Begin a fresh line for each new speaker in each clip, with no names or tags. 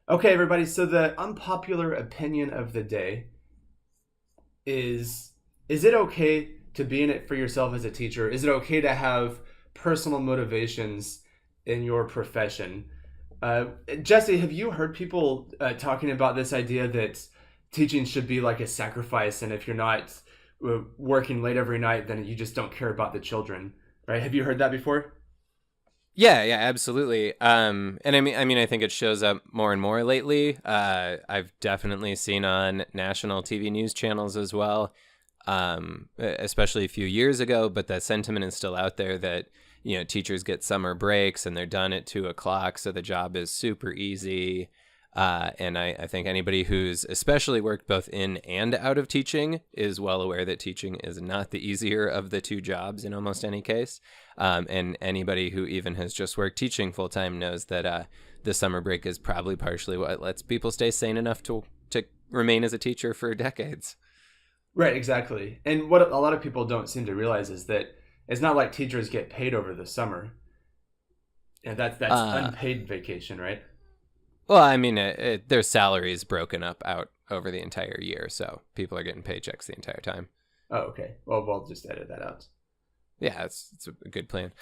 Okay, everybody. So the unpopular opinion of the day is is it okay to be in it for yourself as a teacher? Is it okay to have personal motivations in your profession? Uh, Jesse, have you heard people talking about this idea that teaching should be like a sacrifice, and if you're not working late every night, then you just don't care about the children, right? Have you heard that before?
Yeah, absolutely. And I mean, I think it shows up more and more lately. I've definitely seen on national TV news channels as well, especially a few years ago. But that sentiment is still out there that teachers get summer breaks and they're done at 2 o'clock, so the job is super easy. And I think anybody who's especially worked both in and out of teaching is well aware that teaching is not the easier of the two jobs in almost any case. And anybody who even has just worked teaching full time knows that the summer break is probably partially what lets people stay sane enough to remain as a teacher for decades.
Right, exactly. And what a lot of people don't seem to realize is that it's not like teachers get paid over the summer. And that's
Uh,
unpaid vacation, right?
well, I mean, their salaries broken up out over the entire year, so people are getting paychecks the entire time.
Oh, okay. Well, we'll just edit that out.
Yeah, it's a good plan.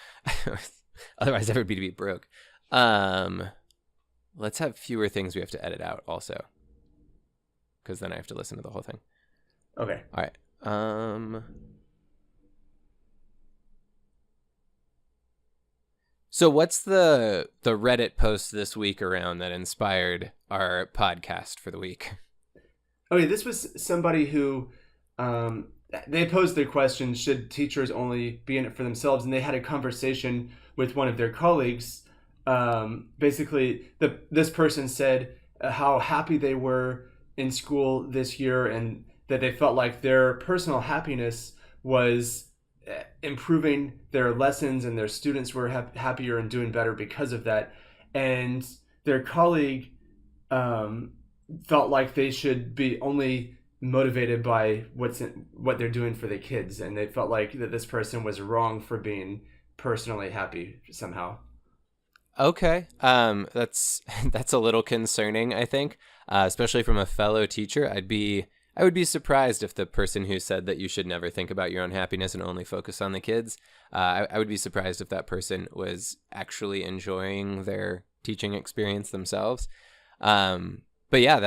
Otherwise, everybody would be broke. Um, let's have fewer things we have to edit out also, because then I have to listen to the whole thing.
Okay.
All right. So what's the Reddit post this week around that inspired our podcast for the week?
Okay, this was somebody who um, they posed their question: should teachers only be in it for themselves? And they had a conversation with one of their colleagues. Basically, this person said how happy they were in school this year, and that they felt like their personal happiness was improving their lessons, and their students were happier and doing better because of that. And their colleague um, felt like they should be only motivated by what they're doing for the kids, and they felt like that this person was wrong for being personally happy somehow.
Okay. That's that's a little concerning, I think, especially from a fellow teacher. I would be surprised if the person who said that you should never think about your own happiness and only focus on the kids, I would be surprised if that person was actually enjoying their teaching experience themselves. But yeah,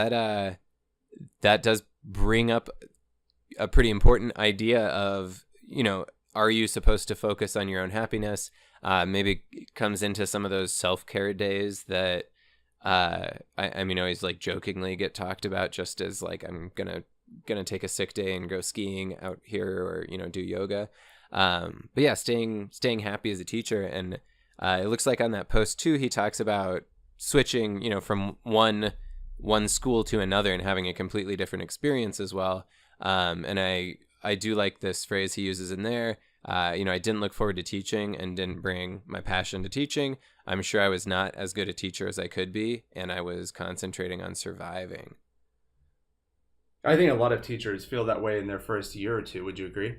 that does bring up a pretty important idea of, are you supposed to focus on your own happiness? Maybe it comes into some of those self-care days that I mean, always like jokingly get talked about, just as like I'm gonna take a sick day and go skiing out here, or do yoga. But yeah, staying happy as a teacher. And it looks like on that post too, he talks about switching, from one school to another and having a completely different experience as well. And I do like this phrase he uses in there. I didn't look forward to teaching and didn't bring my passion to teaching. I'm sure I was not as good a teacher as I could be, and I was concentrating on surviving.
I think a lot of teachers feel that way in their first year or two. Would you agree?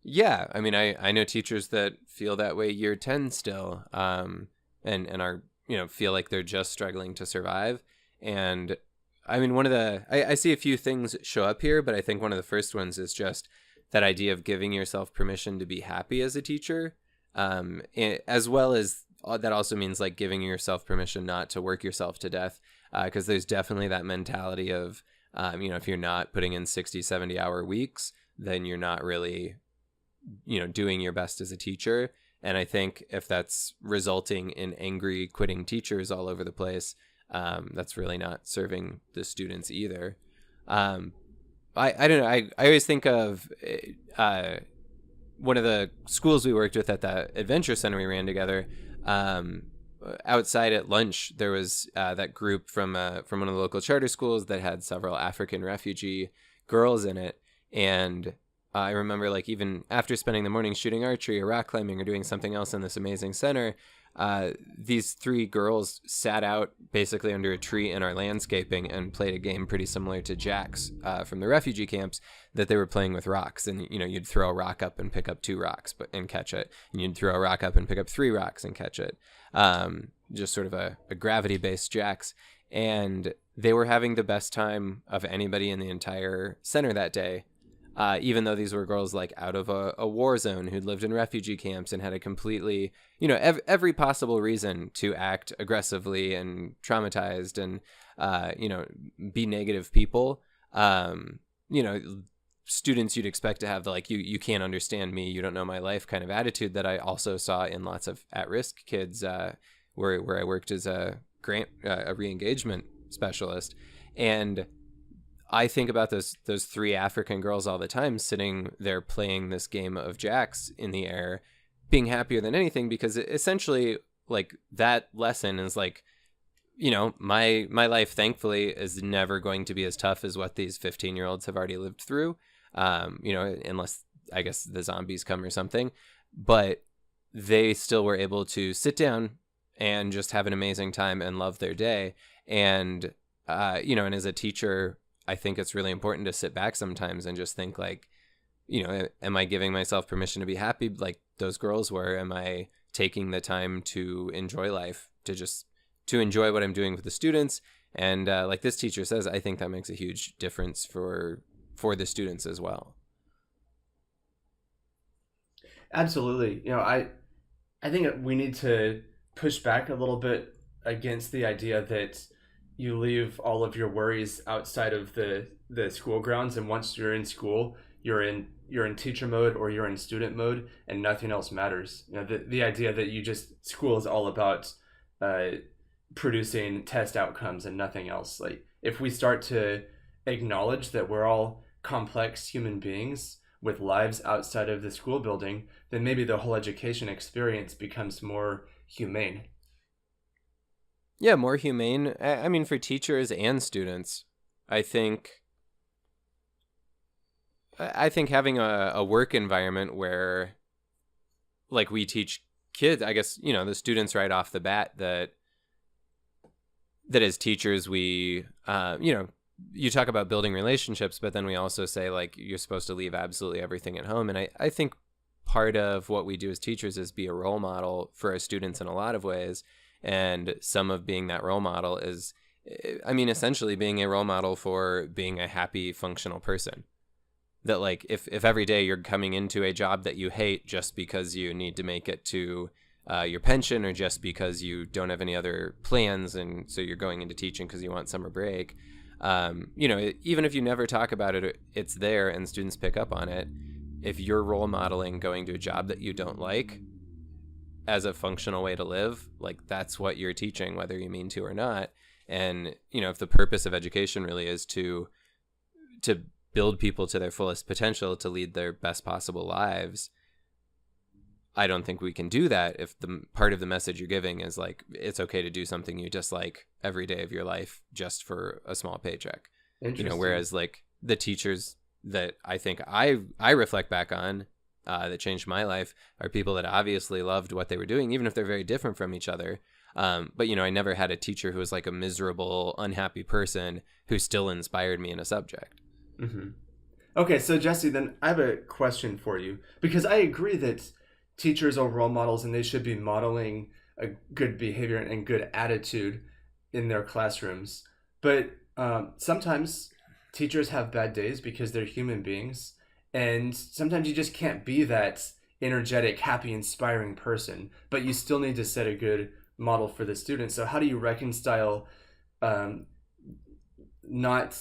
Yeah, I mean, I know teachers that feel that way year 10 still, and are, feel like they're just struggling to survive. And I mean, I see a few things show up here, but I think one of the first ones is just that idea of giving yourself permission to be happy as a teacher, as well as that also means like giving yourself permission not to work yourself to death, because there's definitely that mentality of, if you're not putting in 60, 70-hour weeks, then you're not really doing your best as a teacher. And I think if that's resulting in angry quitting teachers all over the place, that's really not serving the students either. um, I don't know, I always think of one of the schools we worked with at the adventure center we ran together. um, Outside at lunch there was that group from one of the local charter schools that had several African refugee girls in it. And I remember, like, even after spending the morning shooting archery or rock climbing or doing something else in this amazing center, these three girls sat out basically under a tree in our landscaping and played a game pretty similar to Jack's from the refugee camps, that they were playing with rocks. And, you know, you'd throw a rock up and pick up 2 rocks and catch it. And you'd throw a rock up and pick up 3 rocks and catch it. Just sort of a gravity-based Jacks. And they were having the best time of anybody in the entire center that day. Even though these were girls like out of a war zone who'd lived in refugee camps and had a completely, you know, every possible reason to act aggressively and traumatized and, you know, be negative people. You know, students you'd expect to have the, like, you can't understand me, you don't know my life kind of attitude that I also saw in lots of at-risk kids where I worked as a re-engagement specialist. And I think about those 3 African girls all the time, sitting there playing this game of Jacks in the air, being happier than anything, because essentially, like, that lesson is like, you know, my life thankfully is never going to be as tough as what these 15-year-olds have already lived through. You know, unless I guess the zombies come or something, but they still were able to sit down and just have an amazing time and love their day. And you know, and as a teacher, I think it's really important to sit back sometimes and just think, like, you know, am I giving myself permission to be happy like those girls were? Am I taking the time to enjoy life, to enjoy what I'm doing with the students? And like this teacher says, I think that makes a huge difference for the students as well.
Absolutely. You know, I think we need to push back a little bit against the idea that you leave all of your worries outside of the school grounds, and once you're in school, you're in teacher mode or you're in student mode, and nothing else matters. You know, the idea that school is all about producing test outcomes and nothing else. Like, if we start to acknowledge that we're all complex human beings with lives outside of the school building, then maybe the whole education experience becomes more humane.
Yeah, more humane. I mean, for teachers and students, I think having a work environment where, like, we teach kids, I guess, you know, the students right off the bat that as teachers, we, you know, you talk about building relationships, but then we also say, like, you're supposed to leave absolutely everything at home. And I think part of what we do as teachers is be a role model for our students in a lot of ways. And some of being that role model is, I mean, essentially being a role model for being a happy, functional person. That, like, if every day you're coming into a job that you hate just because you need to make it to your pension, or just because you don't have any other plans, and so you're going into teaching because you want summer break, you know, even if you never talk about it, it's there and students pick up on it. If you're role modeling going to a job that you don't like as a functional way to live, like, that's what you're teaching, whether you mean to or not. And, you know, if the purpose of education really is to build people to their fullest potential, to lead their best possible lives, I don't think we can do that if the part of the message you're giving is, like, it's okay to do something you dislike every day of your life just for a small paycheck. You know, whereas, like, the teachers that I think I reflect back on, that changed my life, are people that obviously loved what they were doing, even if they're very different from each other. But, you know, I never had a teacher who was like a miserable, unhappy person who still inspired me in a subject.
Mm-hmm. Okay, so Jesse, then I have a question for you, because I agree that teachers are role models and they should be modeling a good behavior and good attitude in their classrooms. But sometimes teachers have bad days because they're human beings. And sometimes you just can't be that energetic, happy, inspiring person, but you still need to set a good model for the students. So how do you reconcile not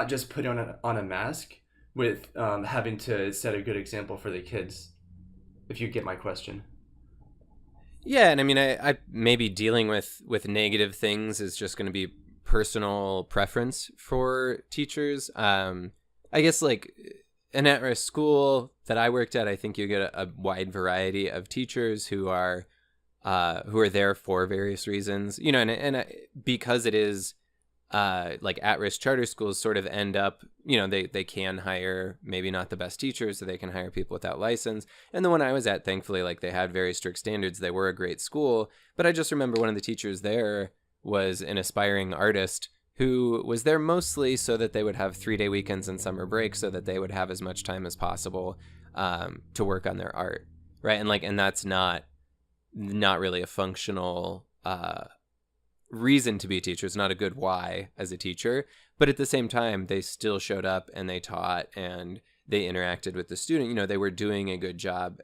just putting on a mask with having to set a good example for the kids, if you get my question?
Yeah, and I mean, I maybe dealing with negative things is just going to be personal preference for teachers. I guess, like, an at-risk school that I worked at, I think you get a wide variety of teachers who are there for various reasons, you know, and because it is like at-risk charter schools sort of end up, they can hire maybe not the best teachers, so they can hire people without license. And the one I was at, thankfully, like they had very strict standards. They were a great school. But I just remember one of the teachers there was an aspiring artist who was there mostly so that they would have 3-day weekends and summer breaks so that they would have as much time as possible to work on their art. Right. And that's not really a functional reason to be a teacher. It's not a good why as a teacher, but at the same time they still showed up and they taught and they interacted with the student. They were doing a good job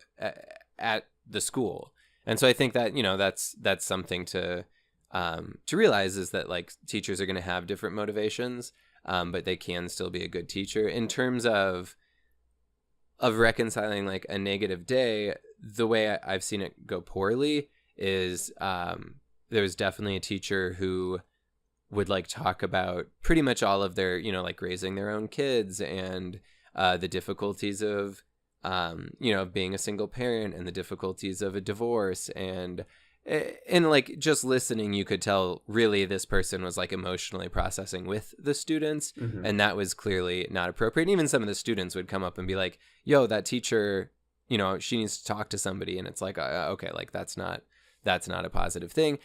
at the school. And so I think that that's something to realize, is that like teachers are going to have different motivations, but they can still be a good teacher. In terms of reconciling like a negative day, the way I've seen it go poorly is there was definitely a teacher who would like talk about pretty much all of their, like raising their own kids and the difficulties of, being a single parent and the difficulties of a divorce. And like just listening, you could tell really this person was like emotionally processing with the students. Mm-hmm. And that was clearly not appropriate. And even some of the students would come up and be like, yo, that teacher, she needs to talk to somebody. And it's like, okay, like that's not a positive thing.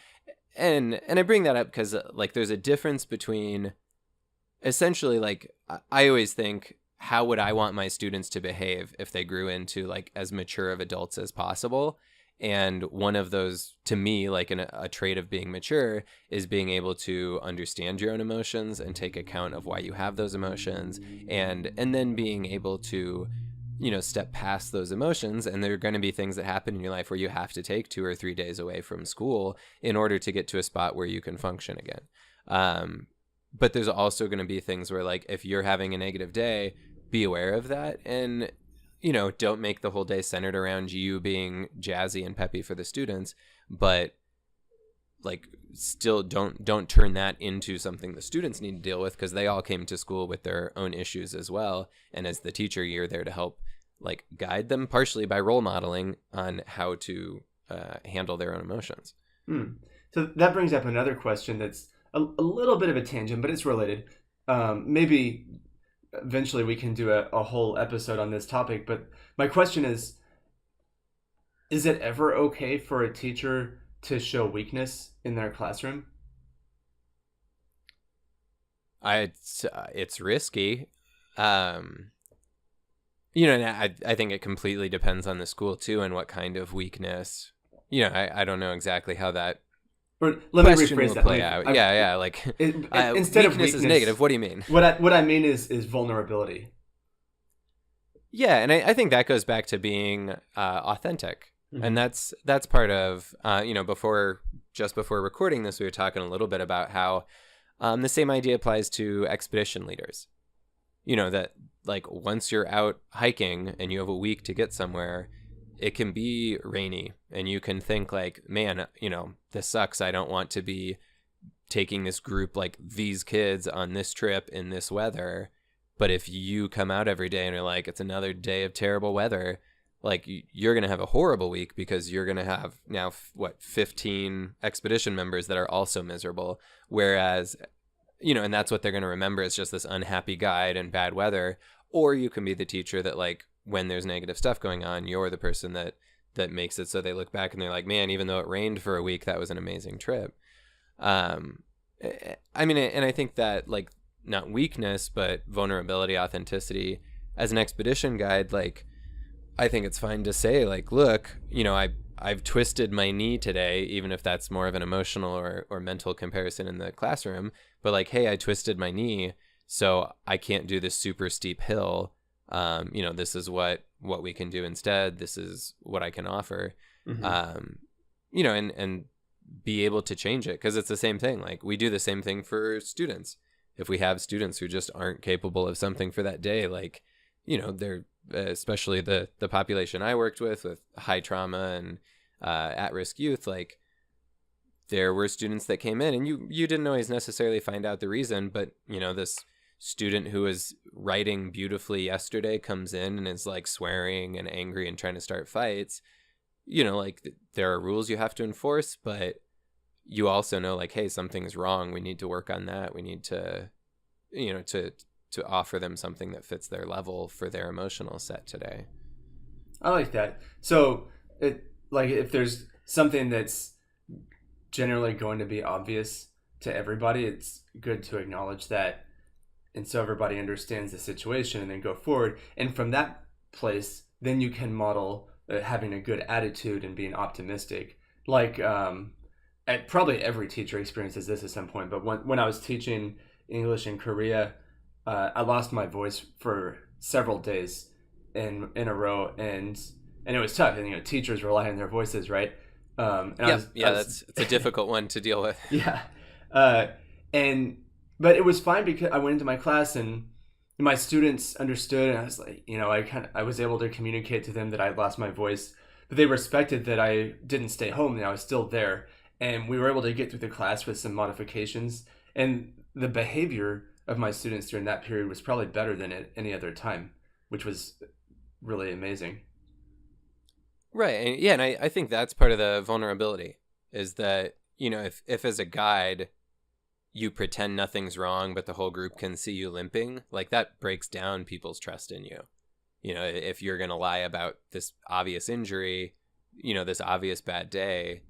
And I bring that up because like there's a difference between essentially, like I always think, how would I want my students to behave if they grew into like as mature of adults as possible? And one of those, to me, like a trait of being mature is being able to understand your own emotions and take account of why you have those emotions, and then being able to step past those emotions. And there are going to be things that happen in your life where you have to take 2 or 3 days away from school in order to get to a spot where you can function again. But there's also going to be things where, like, if you're having a negative day, be aware of that, and don't make the whole day centered around you being jazzy and peppy for the students, but like still don't turn that into something the students need to deal with, because they all came to school with their own issues as well. And as the teacher, you're there to help like guide them, partially by role modeling on how to handle their own emotions.
So that brings up another question that's a little bit of a tangent, but it's related. Maybe eventually we can do a whole episode on this topic, but my question is it ever okay for a teacher to show weakness in their classroom?
It's risky. And I think it completely depends on the school too, and what kind of weakness. I don't know exactly how that
let me rephrase that.
Play out. Like
instead of weakness
is negative. What do you mean?
What I mean is vulnerability.
Yeah, and I think that goes back to being authentic, mm-hmm. and that's part of before recording this, we were talking a little bit about how the same idea applies to expedition leaders. That like once you're out hiking and you have a week to get somewhere, it can be rainy and you can think like, man, this sucks. I don't want to be taking this group, like these kids, on this trip in this weather. But if you come out every day and you're like, it's another day of terrible weather, like you're going to have a horrible week, because you're going to have now 15 expedition members that are also miserable. Whereas, and that's what they're going to remember, is just this unhappy guide and bad weather. Or you can be the teacher that, like, when there's negative stuff going on, you're the person that makes it so they look back and they're like, man, even though it rained for a week, that was an amazing trip. I mean, and I think that, like, not weakness, but vulnerability, authenticity, as an expedition guide, like, I think it's fine to say, like, look, I've twisted my knee today, even if that's more of an emotional or mental comparison in the classroom. But like, hey, I twisted my knee, so I can't do this super steep hill. This is what we can do instead. This is what I can offer. Mm-hmm. And be able to change it, because it's the same thing. Like, we do the same thing for students. If we have students who just aren't capable of something for that day, like, they're especially the population I worked with high trauma and at-risk youth, like, there were students that came in and you didn't always necessarily find out the reason, but this student who was writing beautifully yesterday comes in and is like swearing and angry and trying to start fights. Like, there are rules you have to enforce, but you also know like, hey, something's wrong, we need to work on that, we need to, to offer them something that fits their level for their emotional set today.
I like that. So like if there's something that's generally going to be obvious to everybody, it's good to acknowledge that, and so everybody understands the situation and then go forward. And from that place, then you can model having a good attitude and being optimistic. Like probably every teacher experiences this at some point, but when I was teaching English in Korea, I lost my voice for several days in a row, and it was tough. And teachers rely on their voices, right?
It's a difficult one to deal with.
Yeah, but it was fine because I went into my class and my students understood, and I was like, I was able to communicate to them that I lost my voice, but they respected that I didn't stay home and I was still there, and we were able to get through the class with some modifications, and the behavior of my students during that period was probably better than at any other time, which was really amazing.
Right. And yeah, and I think that's part of the vulnerability is that, if as a guide you pretend nothing's wrong, but the whole group can see you limping, like that breaks down people's trust in you. If you're going to lie about this obvious injury, this obvious bad day,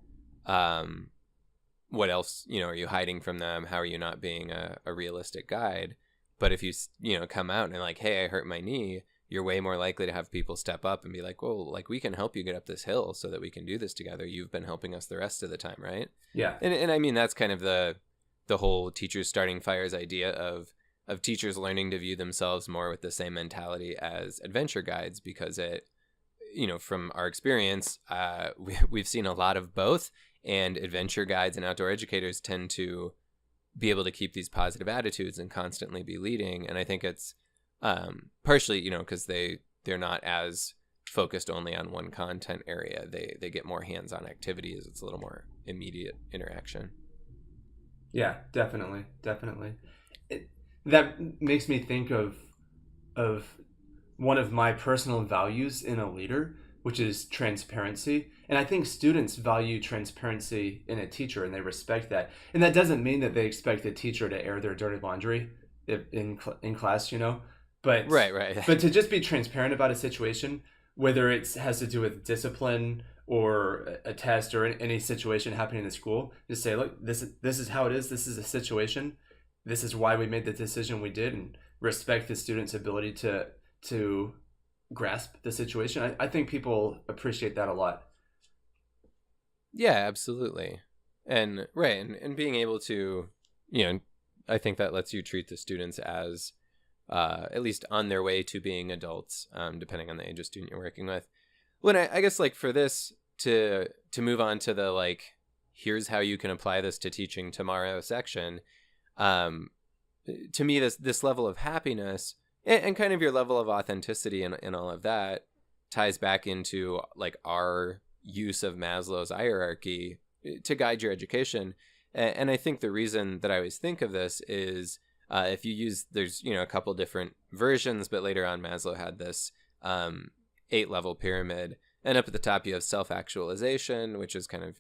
what else, are you hiding from them? How are you not being a realistic guide? But if you, come out and like, hey, I hurt my knee, you're way more likely to have people step up and be like, well, like we can help you get up this hill so that we can do this together. You've been helping us the rest of the time, right?
Yeah.
And I mean, that's kind of the whole teachers starting fires idea of teachers learning to view themselves more with the same mentality as adventure guides, because it, from our experience, we've seen a lot of both, and adventure guides and outdoor educators tend to be able to keep these positive attitudes and constantly be leading. And I think it's partially, because they're not as focused only on one content area. They get more hands-on activities. It's a little more immediate interaction.
Yeah, definitely. That makes me think of one of my personal values in a leader, which is transparency. And I think students value transparency in a teacher, and they respect that. And that doesn't mean that they expect the teacher to air their dirty laundry in class, But
right.
But to just be transparent about a situation, whether it has to do with discipline or a test or any situation happening in the school, just say, look, this is how it is. This is a situation. This is why we made the decision we did, and respect the student's ability to grasp the situation. I think people appreciate that a lot.
Yeah, absolutely. And right. And being able to, I think that lets you treat the students as at least on their way to being adults, depending on the age of student you're working with. When I guess like for this to move on to the like, here's how you can apply this to teaching tomorrow section, to me this level of happiness and kind of your level of authenticity and all of that ties back into like our use of Maslow's hierarchy to guide your education. And I think the reason that I always think of this is if you use, there's, a couple different versions, but later on Maslow had this 8-level pyramid. And up at the top, you have self-actualization, which is kind of,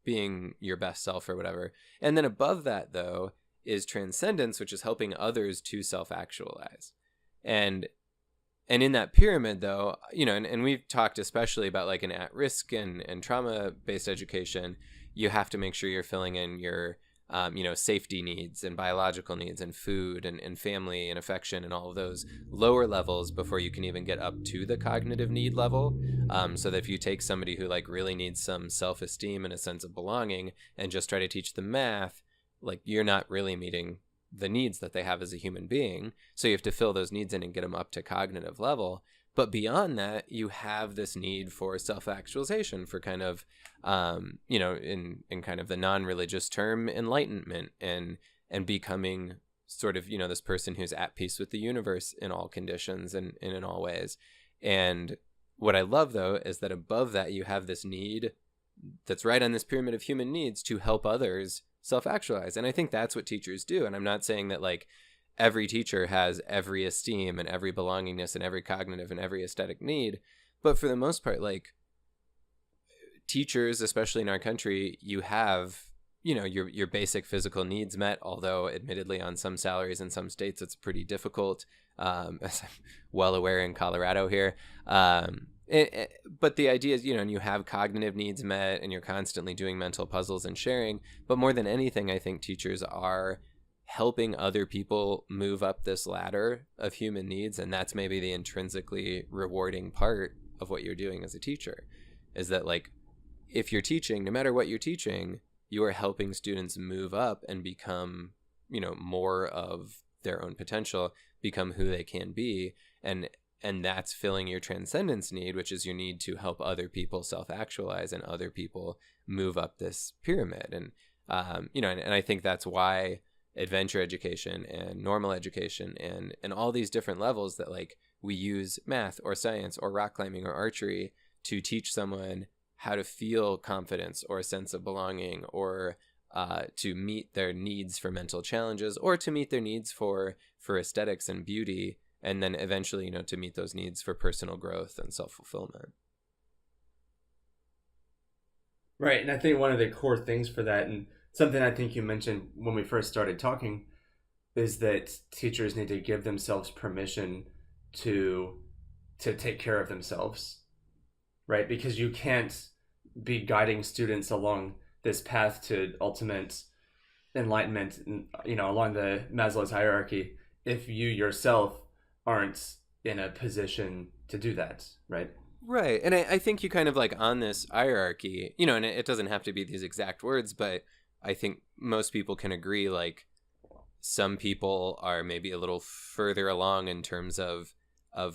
being your best self or whatever. And then above that, though, is transcendence, which is helping others to self-actualize. And in that pyramid, though, and we've talked especially about like an at-risk and trauma-based education, you have to make sure you're filling in your safety needs and biological needs and food and family and affection and all of those lower levels before you can even get up to the cognitive need level. So that if you take somebody who like really needs some self-esteem and a sense of belonging and just try to teach them math, like you're not really meeting the needs that they have as a human being. So you have to fill those needs in and get them up to cognitive level. But beyond that, you have this need for self-actualization, for kind of, in kind of the non-religious term, enlightenment and becoming sort of, this person who's at peace with the universe in all conditions and in all ways. And what I love, though, is that above that, you have this need that's right on this pyramid of human needs to help others self-actualize. And I think that's what teachers do. And I'm not saying that like every teacher has every esteem and every belongingness and every cognitive and every aesthetic need. But for the most part, like teachers, especially in our country, you have your basic physical needs met, although admittedly on some salaries in some states it's pretty difficult, as I'm well aware in Colorado here. But the idea is, and you have cognitive needs met and you're constantly doing mental puzzles and sharing. But more than anything, I think teachers are helping other people move up this ladder of human needs. And that's maybe the intrinsically rewarding part of what you're doing as a teacher, is that like, if you're teaching, no matter what you're teaching, you are helping students move up and become, more of their own potential, become who they can be. And that's filling your transcendence need, which is your need to help other people self-actualize and other people move up this pyramid. And, and I think that's why adventure education and normal education and all these different levels that like we use math or science or rock climbing or archery to teach someone how to feel confidence or a sense of belonging, or to meet their needs for mental challenges, or to meet their needs for aesthetics and beauty, and then eventually, to meet those needs for personal growth and self-fulfillment.
Right, and I think one of the core things for that, and something I think you mentioned when we first started talking, is that teachers need to give themselves permission to take care of themselves, right? Because you can't be guiding students along this path to ultimate enlightenment, along the Maslow's hierarchy, if you yourself aren't in a position to do that, right?
Right. And I think you kind of like on this hierarchy, and it doesn't have to be these exact words, but I think most people can agree, like some people are maybe a little further along in terms of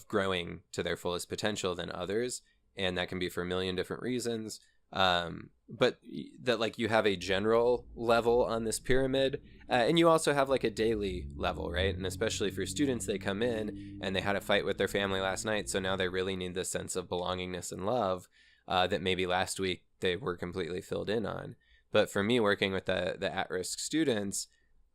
growing to their fullest potential than others. And that can be for a million different reasons. But that like you have a general level on this pyramid, and you also have like a daily level, right? And especially for students, they come in and they had a fight with their family last night, so now they really need this sense of belongingness and love that maybe last week they were completely filled in on. But for me, working with the at-risk students,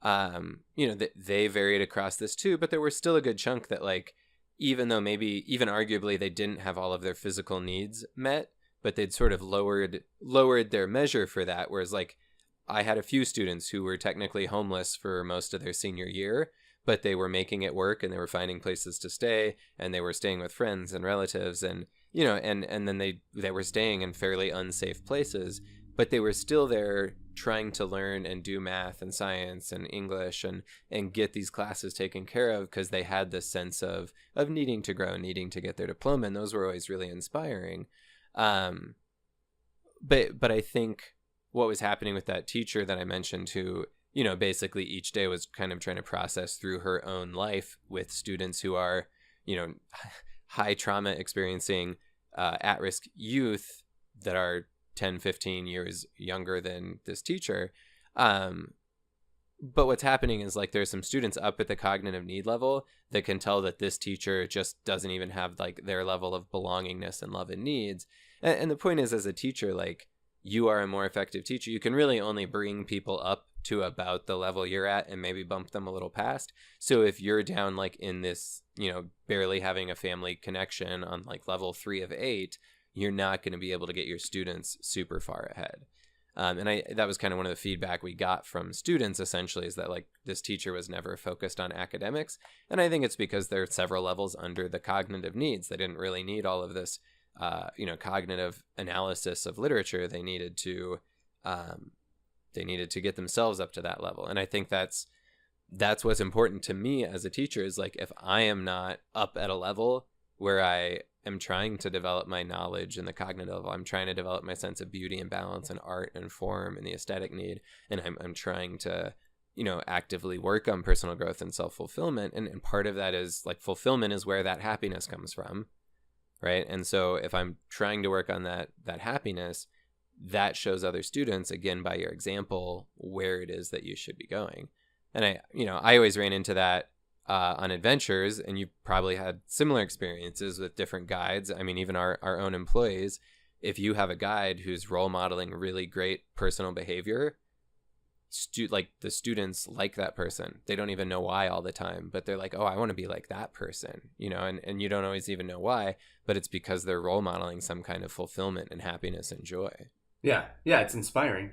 they varied across this too, but there were still a good chunk that like, even though maybe even arguably they didn't have all of their physical needs met, but they'd sort of lowered their measure for that. Whereas like I had a few students who were technically homeless for most of their senior year, but they were making it work and they were finding places to stay and they were staying with friends and relatives and, and then they were staying in fairly unsafe places, but they were still there trying to learn and do math and science and English and get these classes taken care of because they had this sense of needing to grow, needing to get their diploma. And those were always really inspiring. But I think what was happening with that teacher that I mentioned who, basically each day was kind of trying to process through her own life with students who are, high trauma experiencing at-risk youth that are 10, 15 years younger than this teacher. But what's happening is like there's some students up at the cognitive need level that can tell that this teacher just doesn't even have like their level of belongingness and love and needs. And the point is, as a teacher, like you are a more effective teacher. You can really only bring people up to about the level you're at and maybe bump them a little past. So if you're down like in this, barely having a family connection on like level 3 of 8, you're not going to be able to get your students super far ahead. And that was kind of one of the feedback we got from students, essentially, is that like this teacher was never focused on academics. And I think it's because there are several levels under the cognitive needs. They didn't really need all of this, cognitive analysis of literature. They needed to get themselves up to that level. And I think that's what's important to me as a teacher is like, if I am not up at a level where I am trying to develop my knowledge in the cognitive level, I'm trying to develop my sense of beauty and balance and art and form and the aesthetic need. And I'm trying to, actively work on personal growth and self-fulfillment. And part of that is like fulfillment is where that happiness comes from. Right. And so if I'm trying to work on that happiness, that shows other students, again, by your example, where it is that you should be going. And I always ran into that on adventures, and you probably had similar experiences with different guides. I mean, even our own employees, if you have a guide who's role modeling really great personal behavior, the students like that person. They don't even know why all the time, but they're like, oh, I want to be like that person, and you don't always even know why, but it's because they're role modeling some kind of fulfillment and happiness and joy.
Yeah, it's inspiring.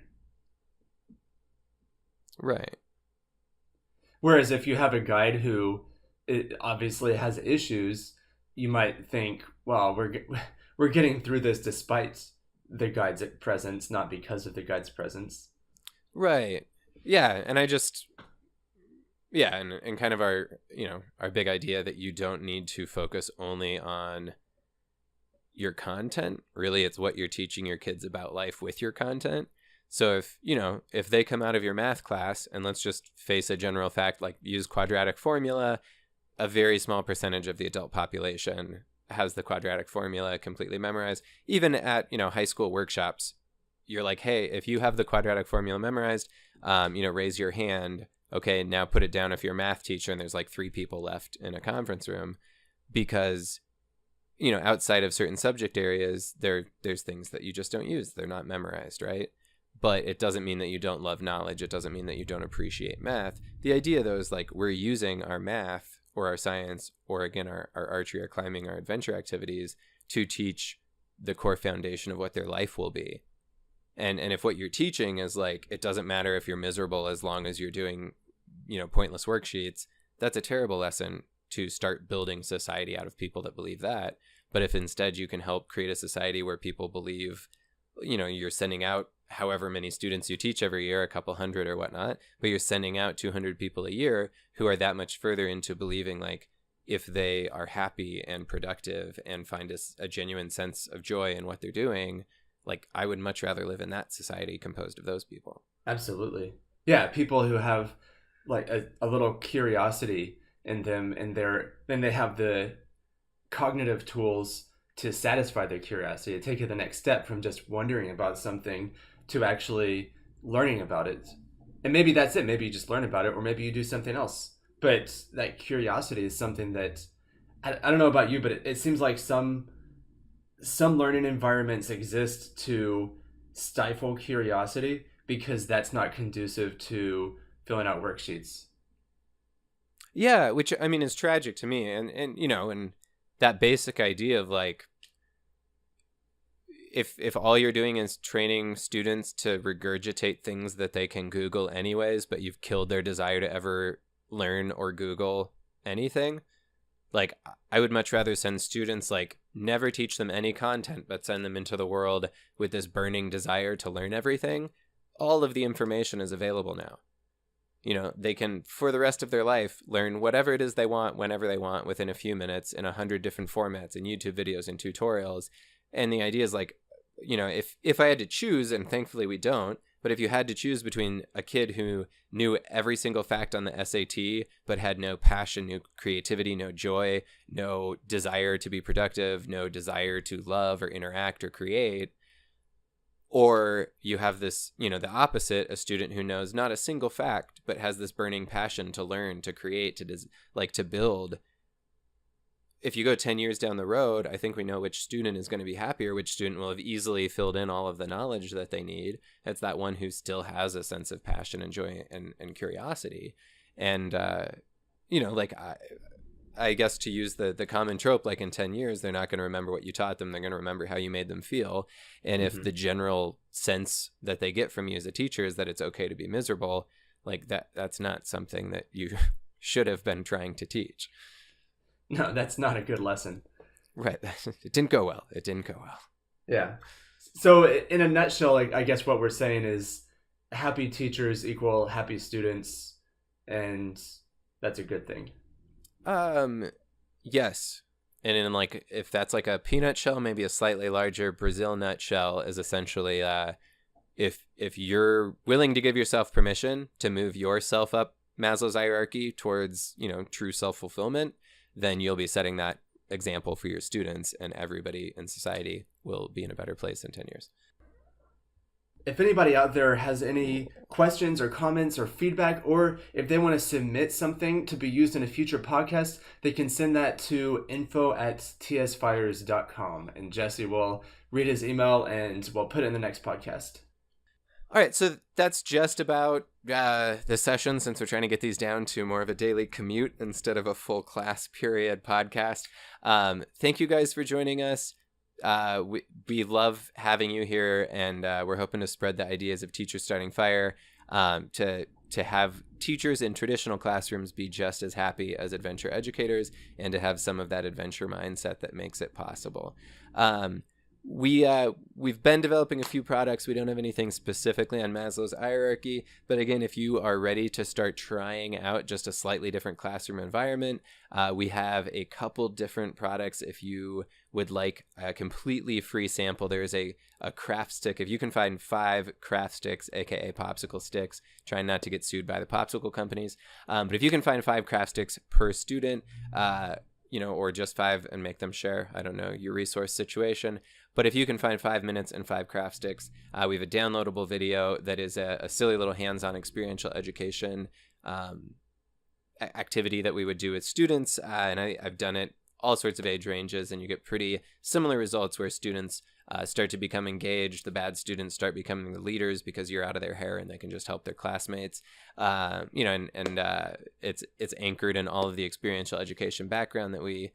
Right.
Whereas if you have a guide who it obviously has issues, you might think, well, we're getting through this despite the guide's presence, not because of the guide's presence.
Right. Yeah. And I just, yeah. And kind of our, our big idea that you don't need to focus only on your content. Really, it's what you're teaching your kids about life with your content. So if they come out of your math class, and let's just face a general fact, like use quadratic formula, a very small percentage of the adult population has the quadratic formula completely memorized. Even at, high school workshops, you're like, hey, if you have the quadratic formula memorized, raise your hand. Okay, now put it down if you're a math teacher and there's like 3 people left in a conference room, because outside of certain subject areas, there's things that you just don't use. They're not memorized, right? But it doesn't mean that you don't love knowledge. It doesn't mean that you don't appreciate math. The idea, though, is like we're using our math or our science or, again, our archery, our climbing, our adventure activities to teach the core foundation of what their life will be. And if what you're teaching is like, it doesn't matter if you're miserable as long as you're doing, pointless worksheets, that's a terrible lesson to start building society out of people that believe that. But if instead you can help create a society where people believe, you're sending out however many students you teach every year, a couple hundred or whatnot, but you're sending out 200 people a year who are that much further into believing like if they are happy and productive and find a genuine sense of joy in what they're doing, like I would much rather live in that society composed of those people.
Absolutely. Yeah, people who have like a little curiosity in them, and then they have the cognitive tools to satisfy their curiosity, to take it the next step from just wondering about something to actually learning about it. And maybe that's it. Maybe you just learn about it, or maybe you do something else. But that curiosity is something that I don't know about you, but it seems like some learning environments exist to stifle curiosity because that's not conducive to filling out worksheets.
Yeah, which I mean is tragic to me, and that basic idea of like, if all you're doing is training students to regurgitate things that they can Google anyways, but you've killed their desire to ever learn or Google anything, like I would much rather send students like never teach them any content, but send them into the world with this burning desire to learn everything. All of the information is available now. They can, for the rest of their life, learn whatever it is they want, whenever they want, within a few minutes in 100 different formats in YouTube videos and tutorials. And the idea is like, if I had to choose, and thankfully we don't, but if you had to choose between a kid who knew every single fact on the SAT, but had no passion, no creativity, no joy, no desire to be productive, no desire to love or interact or create, or you have this, the opposite, a student who knows not a single fact, but has this burning passion to learn, to create, to build. If you go 10 years down the road, I think we know which student is going to be happier, which student will have easily filled in all of the knowledge that they need. It's that one who still has a sense of passion and joy and curiosity. And, I guess to use the common trope, like in 10 years, they're not going to remember what you taught them. They're going to remember how you made them feel. And if the general sense that they get from you as a teacher is that it's okay to be miserable, like that's not something that you should have been trying to teach.
No, that's not a good lesson.
Right. It didn't go well.
Yeah. So in a nutshell, I guess what we're saying is happy teachers equal happy students, and that's a good thing.
Yes. And in like, if that's like a peanut shell, maybe a slightly larger Brazil nut shell is essentially, if you're willing to give yourself permission to move yourself up Maslow's hierarchy towards, true self-fulfillment, then you'll be setting that example for your students, and everybody in society will be in a better place in 10 years.
If anybody out there has any questions or comments or feedback, or if they want to submit something to be used in a future podcast, they can send that to info@tsfires.com, and Jesse will read his email and we'll put it in the next podcast.
All right, so that's just about the session, since we're trying to get these down to more of a daily commute instead of a full class period podcast. Thank you guys for joining us. We love having you here, and we're hoping to spread the ideas of Teachers Starting Fire to to have teachers in traditional classrooms be just as happy as adventure educators, and to have some of that adventure mindset that makes it possible. We've been developing a few products. We don't have anything specifically on Maslow's hierarchy, but again, if you are ready to start trying out just a slightly different classroom environment, we have a couple different products. If you would like a completely free sample, there's a craft stick. If you can find 5 craft sticks, aka popsicle sticks, trying not to get sued by the popsicle companies, but if you can find 5 craft sticks per student, or just 5 and make them share, I don't know your resource situation, but if you can find 5 minutes and 5 craft sticks, we have a downloadable video that is a silly little hands-on experiential education activity that we would do with students, and I've done it all sorts of age ranges, and you get pretty similar results where students start to become engaged. The bad students start becoming the leaders because you're out of their hair and they can just help their classmates. It's anchored in all of the experiential education background that we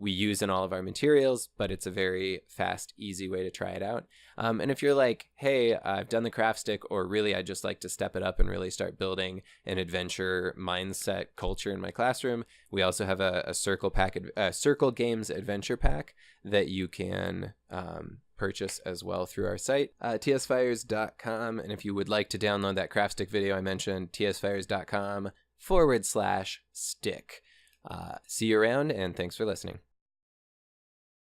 use in all of our materials, but it's a very fast, easy way to try it out. And if you're like, hey, I've done the craft stick, or really I'd just like to step it up and really start building an adventure mindset culture in my classroom, we also have a Circle Games adventure pack that you can purchase as well through our site, tsfires.com. And if you would like to download that craft stick video I mentioned, tsfires.com/stick. See you around, and thanks for listening.